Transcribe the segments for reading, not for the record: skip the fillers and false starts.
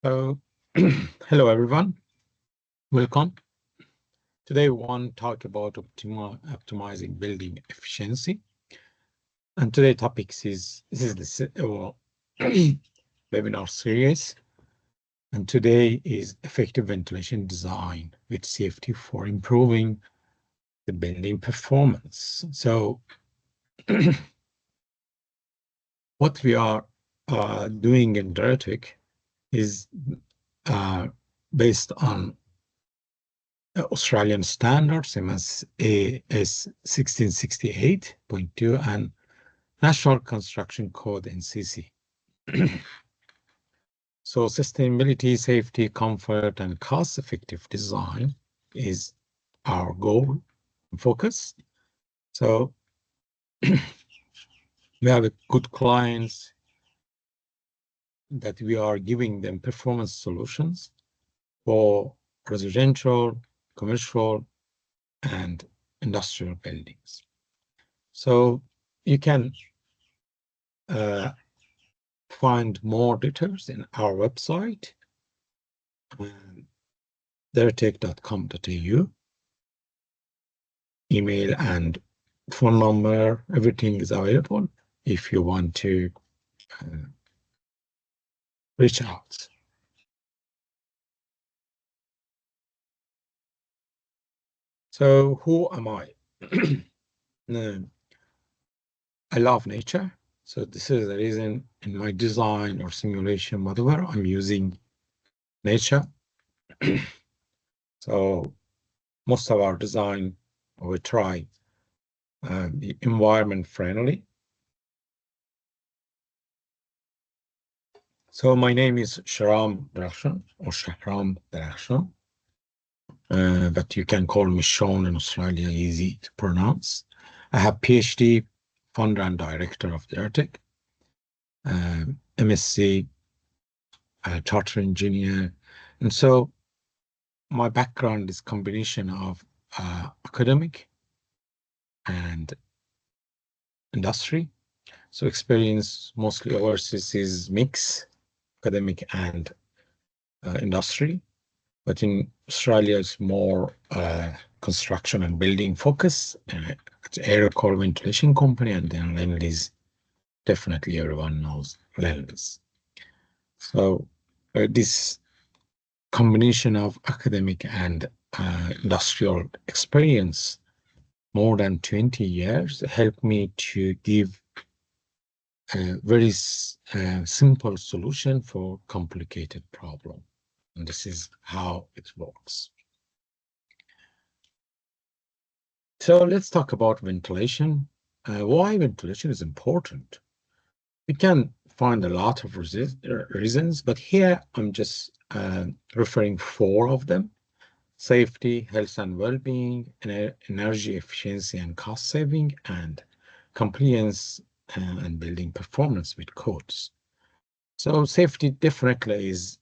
So, hello everyone, welcome. Today we want to talk about optimizing building efficiency. And today's topic is the webinar series. And today is effective ventilation design with CFD for improving the building performance. So, what we are doing in Duratec is based on Australian standards, same as AS 1668.2 and National Construction Code NCC. So sustainability, safety, comfort, and cost-effective design is our goal and focus. So we have good clients that we are giving them performance solutions for residential, commercial, and industrial buildings. So you can find more details in our website, duratec.com.au. Email and phone number, everything is available if you want to reach out. So who am I? I love nature. So this is the reason in my design or simulation, whatever, I'm using nature. So most of our design, we try the environment friendly. So my name is Shahram Darshan or Shahram Darshan, but you can call me Sean in Australia, easy to pronounce. I have PhD, founder and director of Duratec, MSc, chartered engineer. And so my background is combination of academic and industry. So experience mostly overseas is mix, academic and industry. But in Australia, it's more construction and building focus. It's air core ventilation company, and then Lendlease, definitely everyone knows Lendlease. So this combination of academic and industrial experience, more than 20 years, helped me to give a very simple solution for complicated problem. And this is how it works. So let's talk about ventilation. Why ventilation is important? We can find a lot of reasons, but here I'm just referring 4 of them: safety, health and well-being, energy efficiency and cost saving, and compliance and building performance with codes. So safety definitely is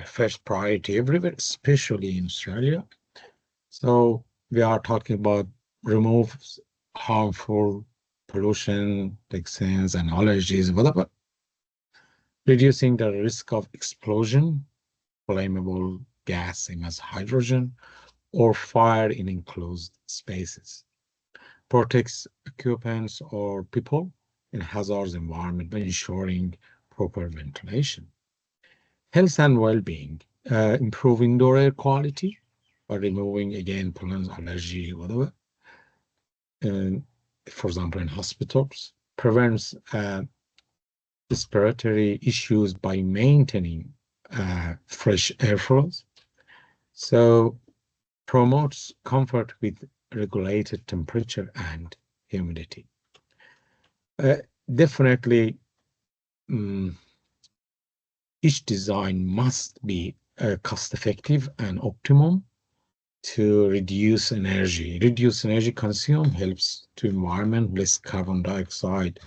first priority everywhere, especially in Australia. So we are talking about remove harmful pollution, toxins, and allergies, whatever. Reducing the risk of explosion, flammable gas, same as hydrogen, or fire in enclosed spaces. Protects occupants or people in hazardous environment by ensuring proper ventilation. Health and well-being, improve indoor air quality by removing, again, pollen, allergy, whatever. And for example, in hospitals, prevents respiratory issues by maintaining fresh airflows. So promotes comfort with regulated temperature and humidity. Definitely, each design must be cost-effective and optimum to reduce energy. Reduce energy consume helps to environment, less carbon dioxide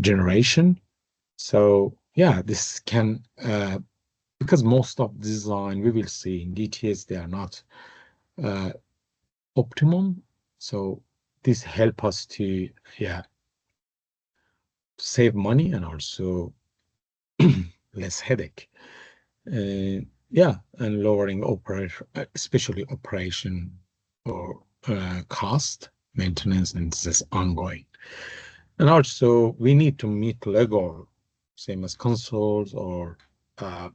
generation. So yeah, this can, because most of design we will see in DTS, they are not optimum. So this help us to, save money and also less headache. Yeah, and lowering operation, especially operation or cost, maintenance, and this is ongoing. And also, we need to meet legal, same as consoles or uh,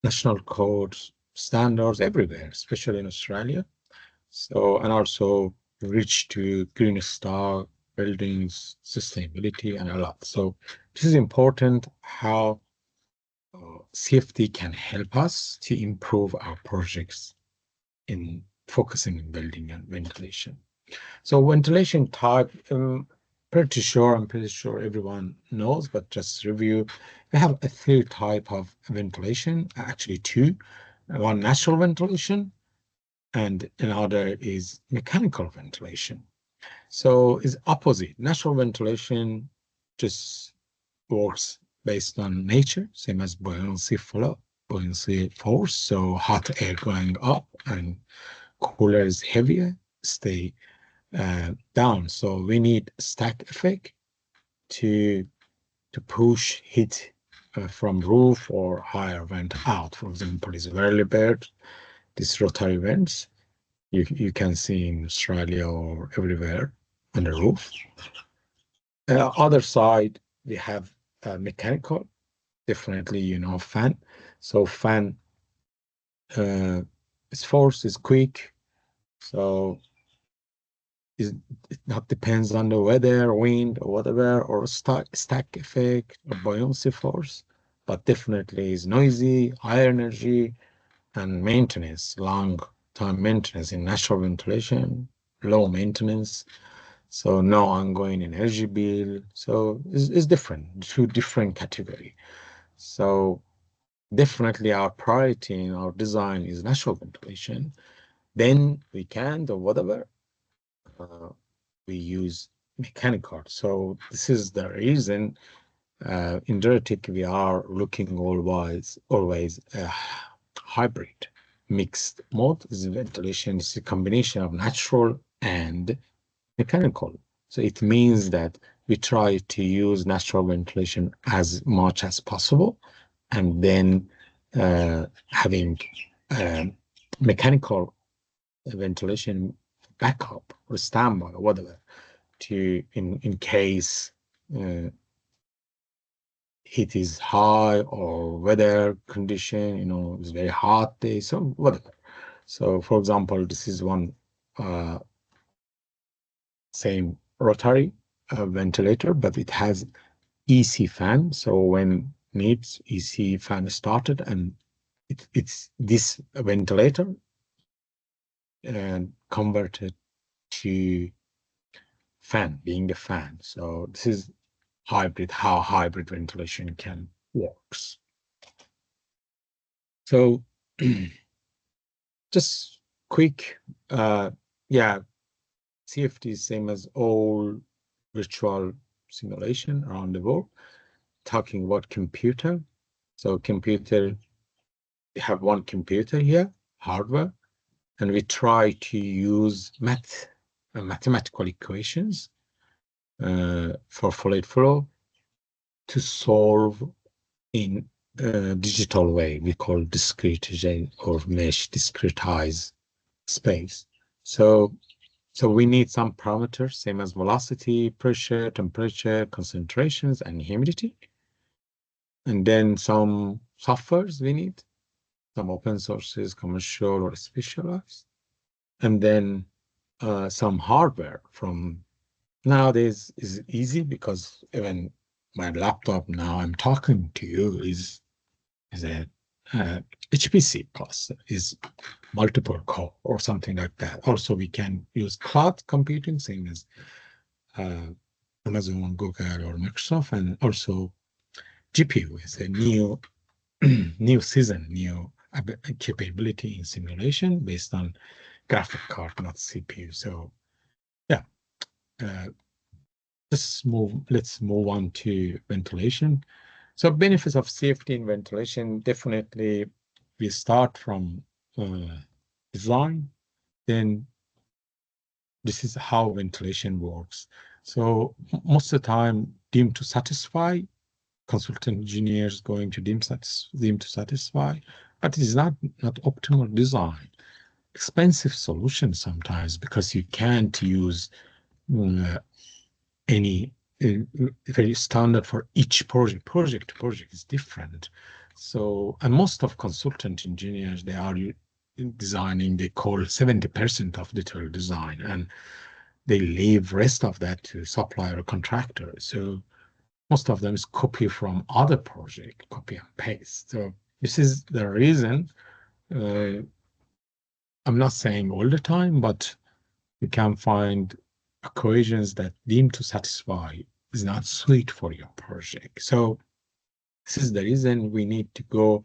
national codes, standards everywhere, especially in Australia. So, and also reach to green star buildings, sustainability, and a lot. So, this is important how CFD can help us to improve our projects in focusing on building and ventilation. So ventilation type, I'm pretty sure everyone knows, but just review. We have a three type of ventilation, actually two. One natural ventilation and another is mechanical ventilation. So it's opposite. Natural ventilation just works based on nature, same as buoyancy flow, buoyancy force. So hot air going up and cooler is heavier, stay down. So we need stack effect to push heat from roof or higher vent out. For example, is whirly bird, these rotary vents you can see in Australia or everywhere on the roof. Other side we have mechanical, definitely fan. So fan its force is quick. So it not depends on the weather, wind, or whatever, or stack effect or buoyancy force, but definitely is noisy, high energy, and maintenance, long time maintenance in natural ventilation, low maintenance, so no ongoing energy bill. So it's different, two different category. So definitely our priority in our design is natural ventilation. Then we can do whatever. We use mechanical. So this is the reason in Duratec we are looking always hybrid. Mixed mode is ventilation. It's a combination of natural and mechanical. So it means that we try to use natural ventilation as much as possible, and then having mechanical ventilation backup or standby or whatever to in case uh, heat is high or weather condition, it's very hot day, so whatever. So for example, this is one same rotary ventilator, but it has EC fan. So when needs EC fan started, and it's this ventilator and converted to fan, being a fan. So this is how hybrid ventilation can works. So just quick, yeah, CFD is same as all virtual simulation around the world. Talking about computer. So computer, we have one computer here, hardware, and we try to use mathematical equations for fluid flow to solve in a digital way. We call discrete or mesh discretize space. So we need some parameters, same as velocity, pressure, temperature, concentrations, and humidity. And then some softwares we need, some open sources, commercial or specialized. And then some hardware from nowadays is easy because even my laptop now I'm talking to you is a HPC plus is multiple core or something like that. Also, we can use cloud computing, same as Amazon, Google, or Microsoft, and also GPU is a new new capability in simulation based on graphic card, not CPU. So yeah, uh, let's move on to ventilation. So benefits of safety in ventilation, definitely we start from design, then this is how ventilation works. So most of the time deemed to satisfy consultant engineers going to deem to satisfy, but it is not optimal design. Expensive solution sometimes because you can't use uh, any very standard for each project. Project to project is different. So, and most of consultant engineers, they are designing, they call 70% of detailed design, and they leave rest of that to supplier or contractor. So most of them is copy from other project, copy and paste. So this is the reason. I'm not saying all the time, but you can find equations that deem to satisfy is not sweet for your project. So this is the reason we need to go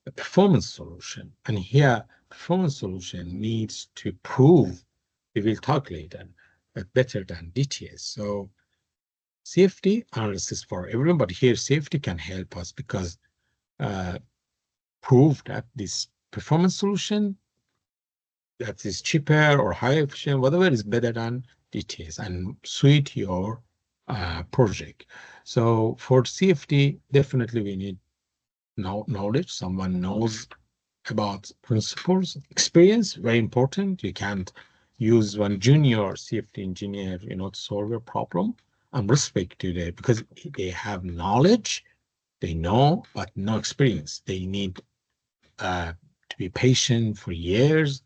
a performance solution. And here, performance solution needs to prove we will talk later, but better than DTS. So CFD analysis for everyone, but here safety can help us because prove that this performance solution that is cheaper or higher efficient, whatever is better than DTS and suit your project. So for CFD, definitely we need knowledge. Someone knows about principles, experience, very important. You can't use one junior CFD engineer, to solve your problem. And respect to that because they have knowledge, they know, but no experience. They need to be patient for years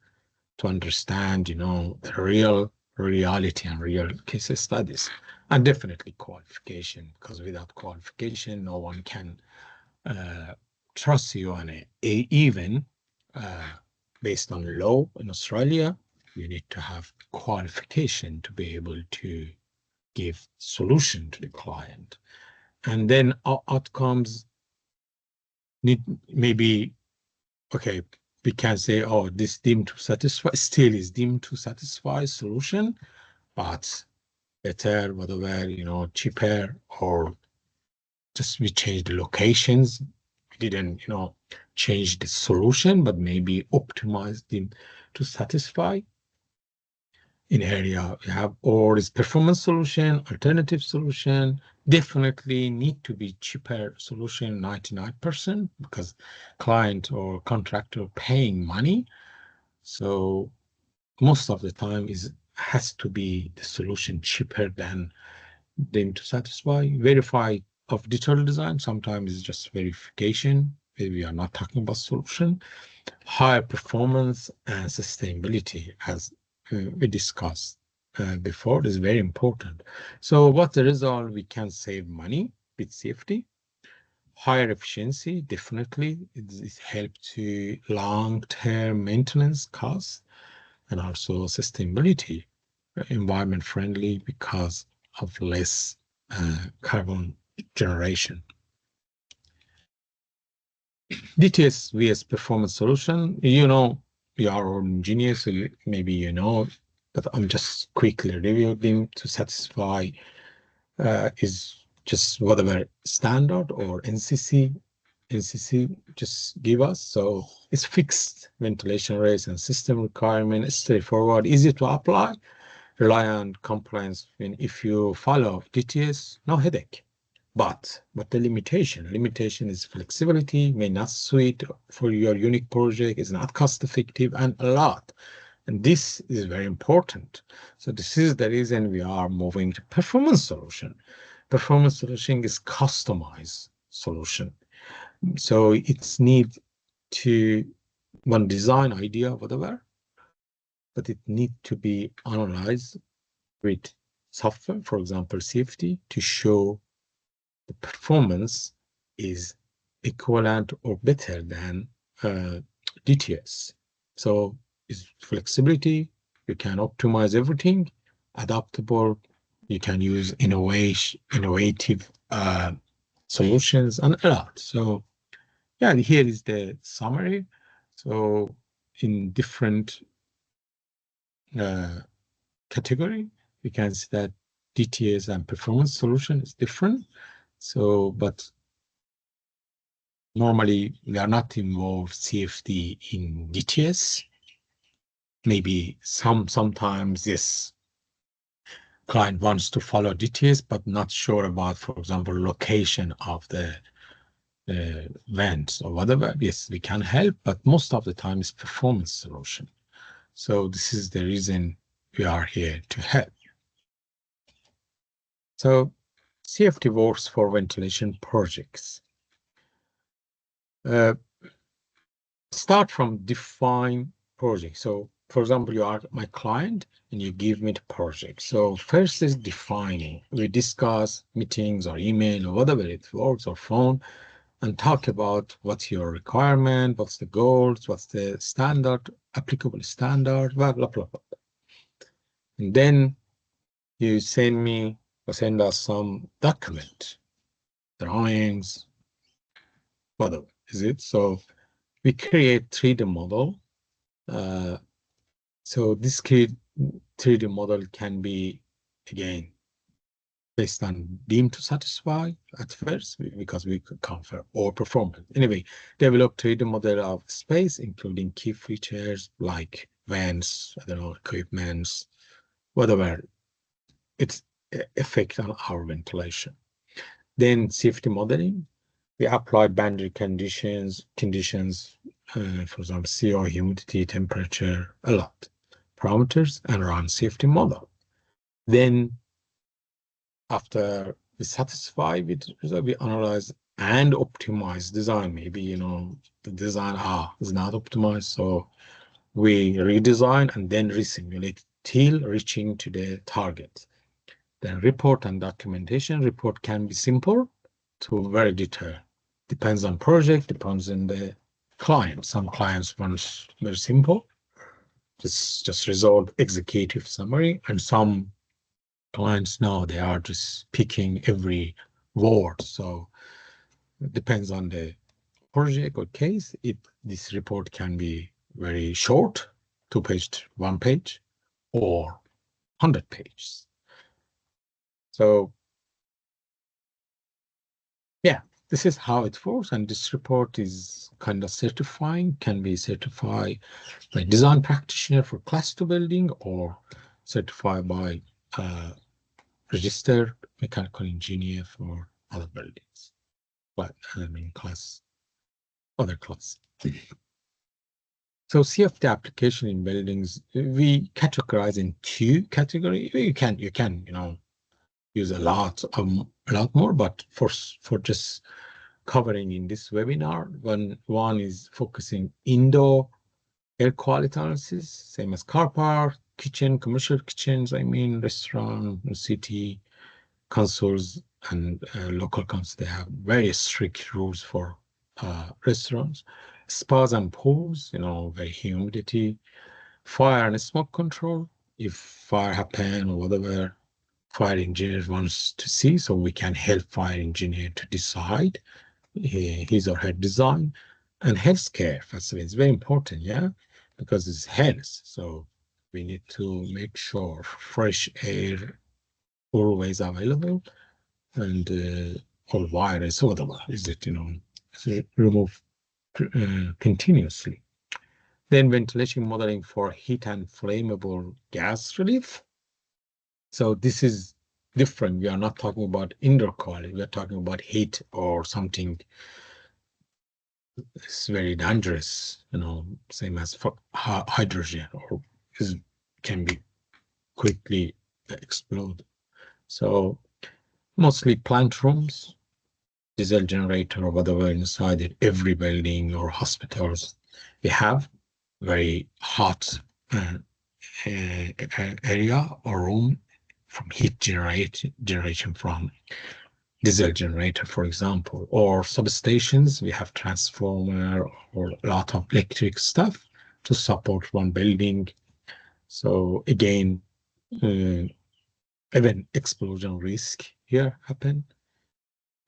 to understand, the real reality and real case studies. And definitely qualification, because without qualification, no one can trust you on it. Even based on law in Australia, you need to have qualification to be able to give solution to the client. And then outcomes need maybe, okay, we can say, oh, this deemed to satisfy, still is deemed to satisfy solution, but better, whatever, cheaper, or just we changed the locations. We didn't, change the solution, but maybe optimize them to satisfy in area we have, or is performance solution, alternative solution, definitely need to be cheaper solution 99% because client or contractor paying money. So most of the time has to be the solution cheaper than them to satisfy. Verify of detailed design sometimes is just verification. We are not talking about solution. Higher performance and sustainability, as we discussed before, is very important. So what's the result? We can save money with safety. Higher efficiency, definitely. It helps to long-term maintenance costs and also sustainability, environment friendly because of less carbon generation. DTS vs performance solution, you are an engineer, so maybe but I'm just quickly reviewing them to satisfy is just whatever standard or NCC just give us. So it's fixed ventilation rates and system requirement, straightforward, easy to apply, rely on compliance. If you follow DTS, no headache. But the limitation is flexibility, may not suit for your unique project, is not cost effective, and a lot. And this is very important. So this is the reason we are moving to performance solution. Performance solution is customized solution. So it's need to one design idea, whatever, but it need to be analyzed with software, for example, CFD, to show the performance is equivalent or better than DTS. So it's flexibility, you can optimize everything, adaptable, you can use innovative solutions and a lot. So yeah, here is the summary. So in different category, we can see that DTS and performance solution is different. So, but normally we are not involved CFD in DTS. Maybe sometimes yes, client wants to follow details, but not sure about, for example, location of the vents or whatever. Yes, we can help, but most of the time it's performance solution. So this is the reason we are here to help. So CFD works for ventilation projects. Start from define project. So for example, you are my client and you give me the project. So first is defining. We discuss meetings or email or whatever it works, or phone, and talk about what's your requirement, what's the goals, what's the standard, applicable standard, blah, blah, blah, blah. And then you send us some document, drawings, whatever is it. So we create 3D model. So this 3D model can be, again, based on deemed to satisfy at first, because we could confer or performance. Anyway, develop 3D model of space, including key features like vents, I don't know, equipments, whatever its effect on our ventilation. Then safety modeling. We apply boundary conditions, for example, CO, humidity, temperature, a lot, parameters, and run safety model. Then after we satisfy with the result, we analyze and optimize design. Maybe, the design is not optimized, so we redesign and then resimulate till reaching to the target. Then report and documentation. Report can be simple to very detailed. Depends on project, depends on the client. Some clients want very simple, just resolve executive summary, and some clients now they are just picking every word. So it depends on the project or case. This report can be very short, 2-page, 1-page, or 100 pages. So yeah, this is how it works, and this report is kind of certifying, can be certified by design practitioner for class 2 building, or certified by registered mechanical engineer for other buildings, but other class. So CFD application in buildings, we categorize in 2 category. You can use a lot more, but for just covering in this webinar, one is focusing indoor air quality analysis, same as car park, kitchen, commercial kitchens, restaurant, city councils, and local councils. They have very strict rules for restaurants. Spas and pools, very humidity, fire and smoke control. If fire happen or whatever, fire engineer wants to see, so we can help fire engineer to decide his or her design. And healthcare facility is very important, yeah, because it's health. So we need to make sure fresh air always available, and all virus, whatever is it, remove continuously. Then ventilation modeling for heat and flammable gas relief. So this is different. We are not talking about indoor quality. We are talking about heat or something. It's very dangerous, same as for hydrogen, or can be quickly explode. So mostly plant rooms, diesel generator or whatever inside it, every building or hospitals, we have very hot area or room from heat generation from diesel generator, for example, or substations. We have transformer or a lot of electric stuff to support one building. So again, even explosion risk here happen.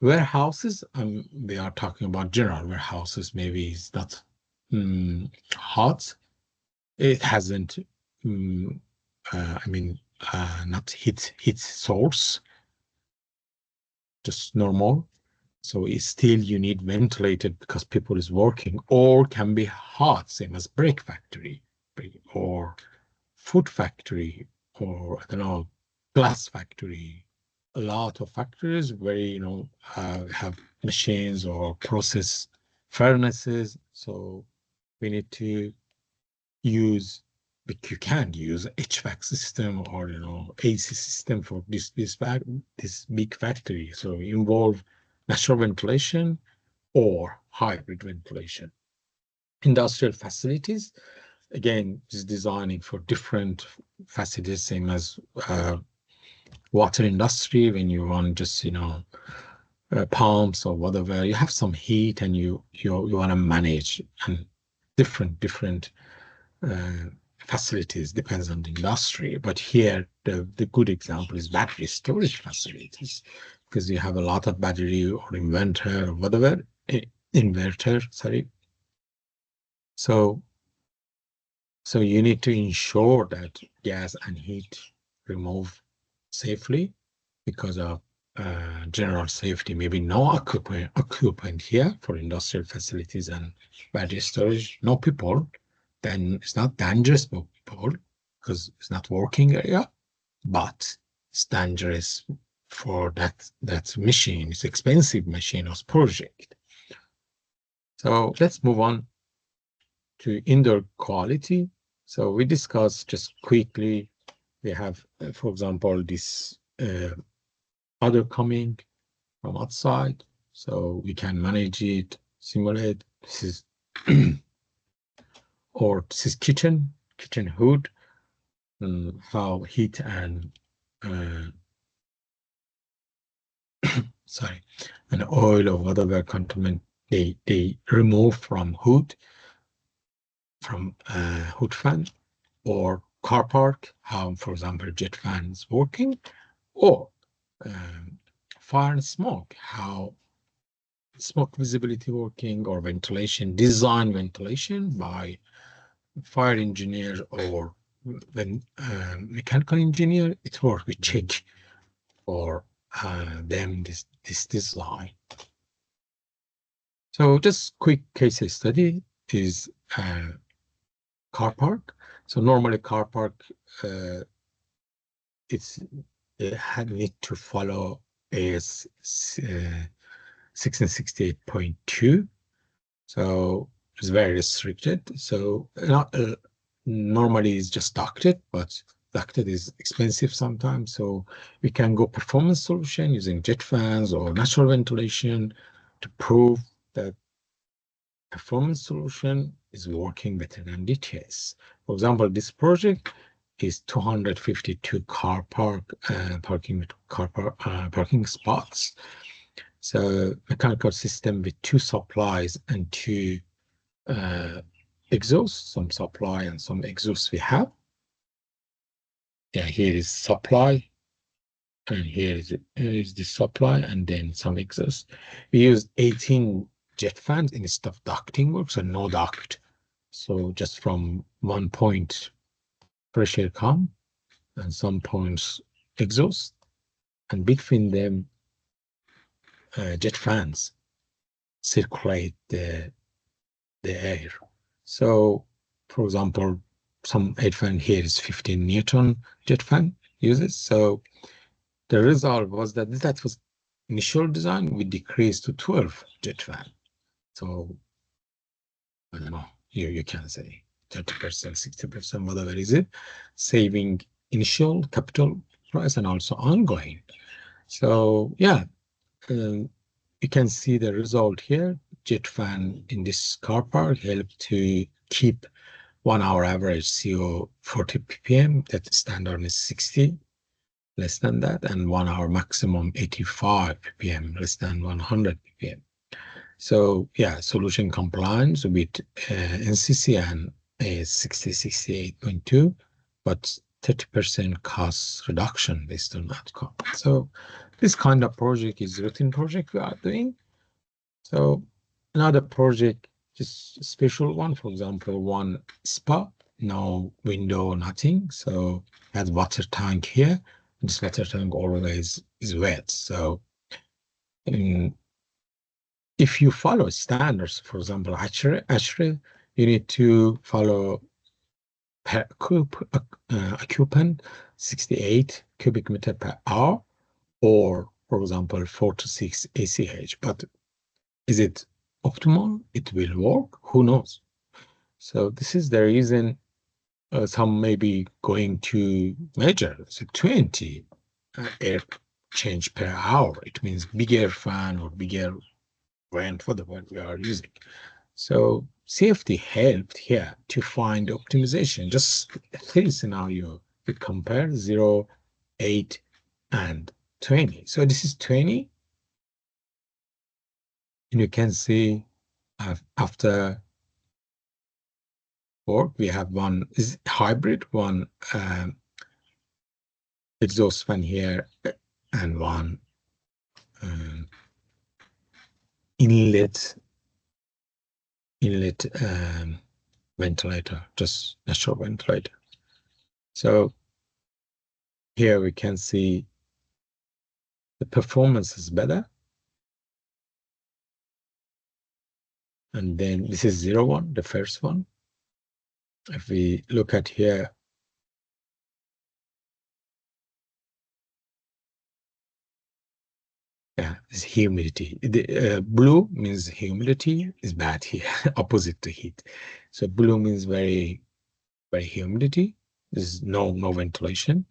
Warehouses, we are talking about general warehouses. Maybe it's not hot. It hasn't, not heat source, just normal. So it's still you need ventilated because people is working, or can be hot, same as brick factory or food factory, or I don't know, glass factory, a lot of factories where, have machines or process furnaces. So we need to use, but you can use HVAC system or, AC system for this big factory. So involve natural ventilation or hybrid ventilation. Industrial facilities, again, is designing for different facilities, same as water industry. When you run just, pumps or whatever, you have some heat and you want to manage, and different facilities depends on the industry. But here, the good example is battery storage facilities, because you have a lot of battery or inverter or whatever, inverter, sorry. So you need to ensure that gas and heat remove safely because of general safety. Maybe no occupant here for industrial facilities and battery storage, no people. Then it's not dangerous for people because it's not working area, but it's dangerous for that machine. It's expensive machine or project. So let's move on to indoor quality. So we discussed just quickly. We have, for example, this other coming from outside, so we can manage it, simulate. This is or this is kitchen hood, how heat and sorry, and oil or whatever contaminant they remove from hood fan, or car park, how, for example, jet fans working, or fire and smoke, how smoke visibility working, or ventilation, design ventilation by fire engineer or mechanical engineer. It work. We check for them this design. So just quick case study is car park. So normally car park, it need to follow AS 1668.2. So it's very restricted. So not normally it's just ducted, but ducted is expensive sometimes. So we can go performance solution using jet fans or natural ventilation to prove that performance solution is working better than DTS. For example, this project is 252 parking spots. So mechanical system with 2 supplies and 2 exhausts, some supply and some exhaust we have. Yeah, here is supply, and here is the supply, and then some exhaust. We use 18 jet fans instead of ducting work, so no duct. So just from one point pressure come, and some points exhaust, and between them jet fans circulate the air. So, for example, some jet fan here is 15 Newton jet fan uses. So the result was that was initial design. We decreased to 12 jet fan. So I don't know. You can say 30%, 60%, whatever is it, saving initial capital price and also ongoing. So yeah, you can see the result here. Jet fan in this car park helped to keep 1 hour average CO 40 ppm. That standard is 60, less than that, and 1 hour maximum 85 ppm, less than 100 ppm. So yeah, solution compliance with NCC and AS 6068.2, but 30% cost reduction based on outcome. So this kind of project is routine project we are doing. So another project, just a special one, for example, one spa, no window, nothing. So has water tank here. This water tank always is wet. So if you follow standards, for example, ASHRAE, you need to follow per occupant 68 cubic meter per hour, or for example 4 to 6 ACH. But is it optimal? It will work? Who knows? So this is the reason some may be going to measure. So 20 air change per hour. It means bigger fan or bigger vent for the one we are using. So CFD helped here to find optimization. Just three scenario. We compare 0, 8, and 20. So this is 20. And you can see after work, we have one is hybrid, one exhaust fan here, and one inlet ventilator, just natural ventilator. So here we can see the performance is better. And then this is 0, 1, the first one. If we look at here, yeah, it's humidity. The blue means humidity is bad here, opposite to heat. So blue means very, very humidity. There's no ventilation.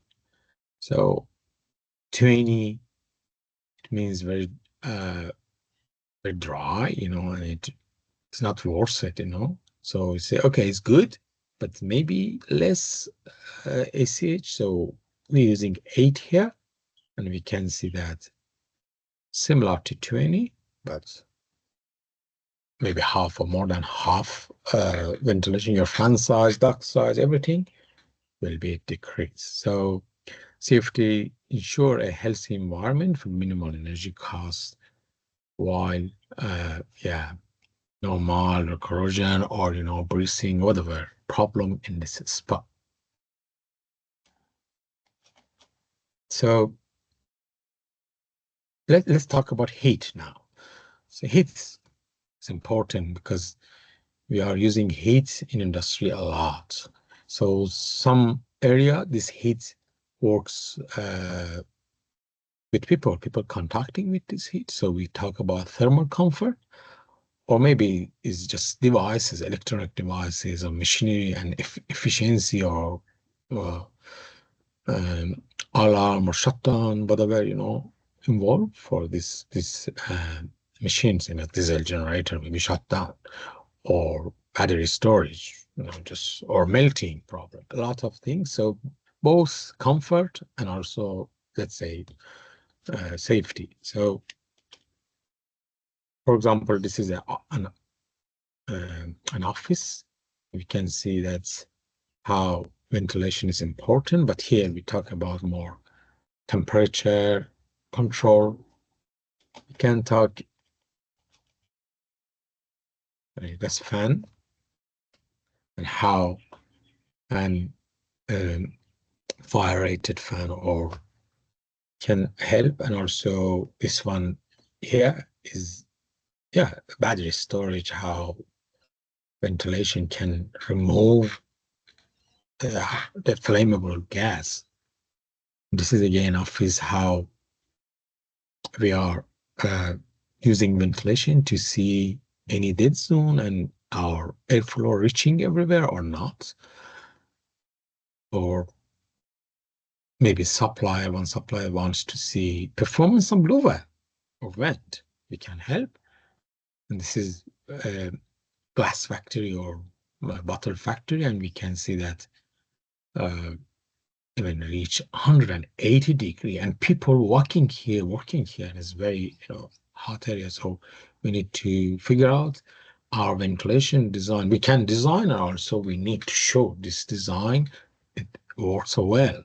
So 20, it means very very dry, and it's not worth it, So you say, okay, it's good, but maybe less ACH. So we're using 8 here, and we can see that similar to 20, but maybe half or more than half ventilation, your fan size, duct size, everything will be decreased. So CFD ensure a healthy environment for minimal energy cost, while no mold or corrosion or breathing, whatever problem in this spot. So let's talk about heat now. So heat is important because we are using heat in industry a lot. So some area, this heat works with people contacting with this heat. So we talk about thermal comfort, or maybe it's just devices, electronic devices, or machinery and efficiency, or alarm or shutdown, whatever involved for this machines. Diesel generator maybe shut down, or battery storage, just or melting problem, a lot of things. So both comfort and also, let's say, safety. So for example, this is an office. We can see that's how ventilation is important, but here we talk about more temperature control. We can talk this fan and how an fire rated fan or can help, and also this one here is battery storage, how ventilation can remove the flammable gas. This is again office, how we are using ventilation to see any dead zone and our airflow reaching everywhere or not. Or maybe one supplier wants to see performance on blue well or vent. We can help. And this is a glass factory or a bottle factory, and we can see that even reach 180 degree, and people working here is very hot area. So we need to figure out our ventilation design. We can design, and also we need to show this design it works so well.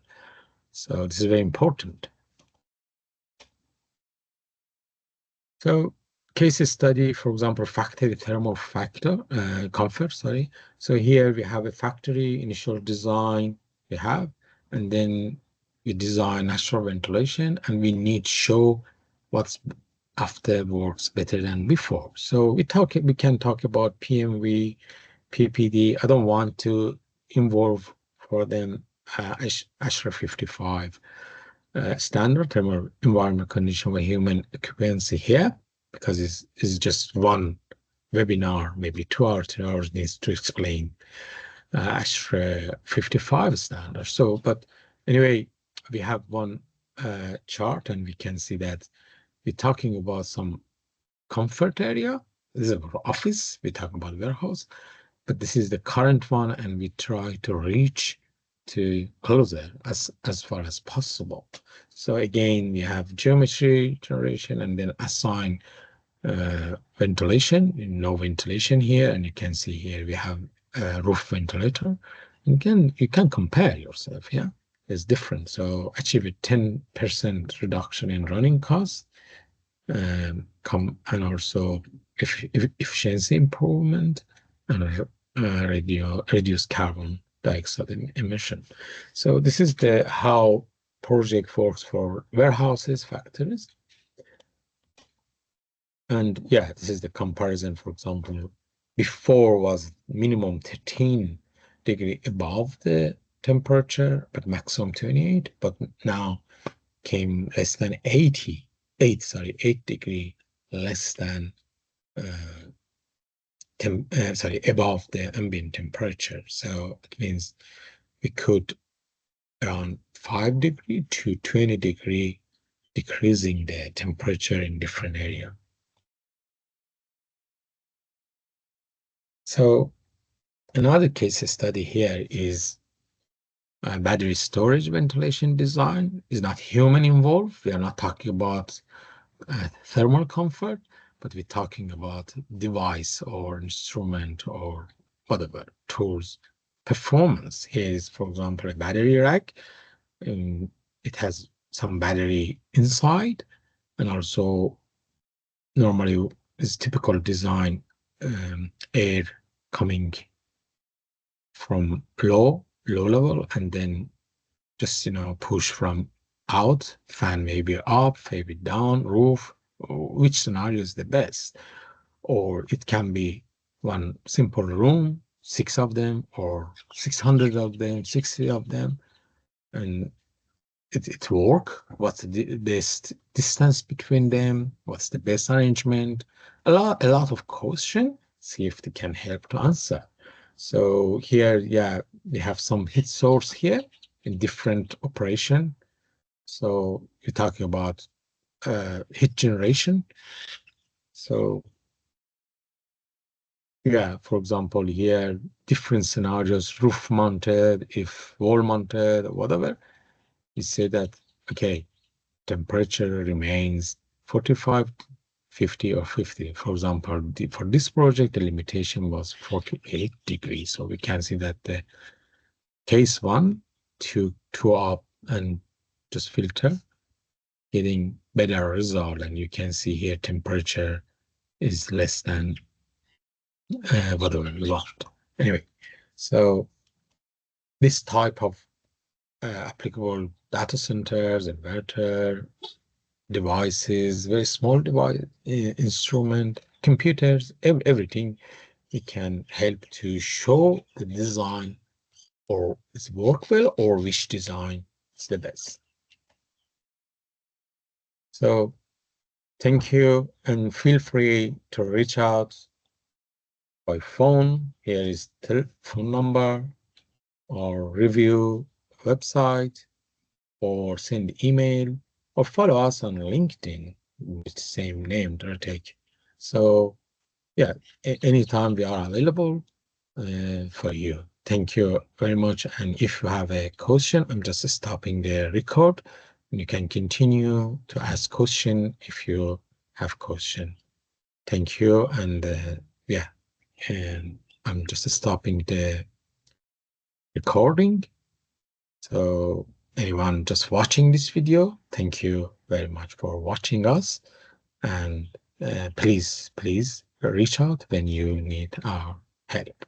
So this is very important. So case study, for example, factory thermal comfort, sorry. So here we have a factory initial design we have, and then we design natural ventilation, and we need to show what's after works better than before. So we can talk about PMV, PPD. I don't want to involve for them ASHRAE 55 standard thermal environment condition for human occupancy here, because it's just one webinar, maybe 2 hours, 3 hours needs to explain ASHRAE 55 standard. So, but anyway, we have one chart and we can see that we're talking about some comfort area. This is our office. We're talking about warehouse, but this is the current one, and we try to reach to closer as far as possible. So again, we have geometry generation and then assign ventilation. No ventilation here, and you can see here we have a roof ventilator. You can compare yourself. Yeah, it's different. So achieve a 10% reduction in running costs. And also efficiency improvement and reduce carbon dioxide emission. So this is the how project works for warehouses, factories. And yeah, this is the comparison. For example, before was minimum 13 degree above the temperature, but maximum 28, but now came less than 8 degree less than above the ambient temperature. So it means we could around 5 degree to 20 degree decreasing the temperature in different area. So another case study here is battery storage ventilation design. Is not human involved. We are not talking about thermal comfort, but we're talking about device or instrument or whatever tools performance. Here is, for example, a battery rack. It has some battery inside, and also normally is typical design air coming from low level and then just push from out, fan maybe up, maybe down, roof, which scenario is the best. Or it can be one simple room, 6 of them or 600 of them, 60 of them, and it work. What's the best distance between them? What's the best arrangement? A lot of question. CFD can help to answer. So here, yeah, we have some heat source here in different operation. So you're talking about heat generation. So yeah, for example, here, different scenarios, roof mounted, if wall mounted, or whatever, you say that, okay, temperature remains 45, 50, or 50. For example, for this project, the limitation was 48 degrees. So we can see that the case one, two up and just filter, getting better result. And you can see here temperature is less than whatever we want. Anyway, so this type of applicable data centers, inverter, devices, very small device, instrument, computers, everything, it can help to show the design or it's work well or which design is the best. So thank you, and feel free to reach out by phone. Here is the phone number, or review website, or send email, or follow us on LinkedIn with the same name, Dirtek. So yeah, anytime we are available for you. Thank you very much. And if you have a question, I'm just stopping the record. And you can continue to ask question if you have question. Thank you. And yeah, and I'm just stopping the recording. So anyone just watching this video, thank you very much for watching us. And please reach out when you need our help.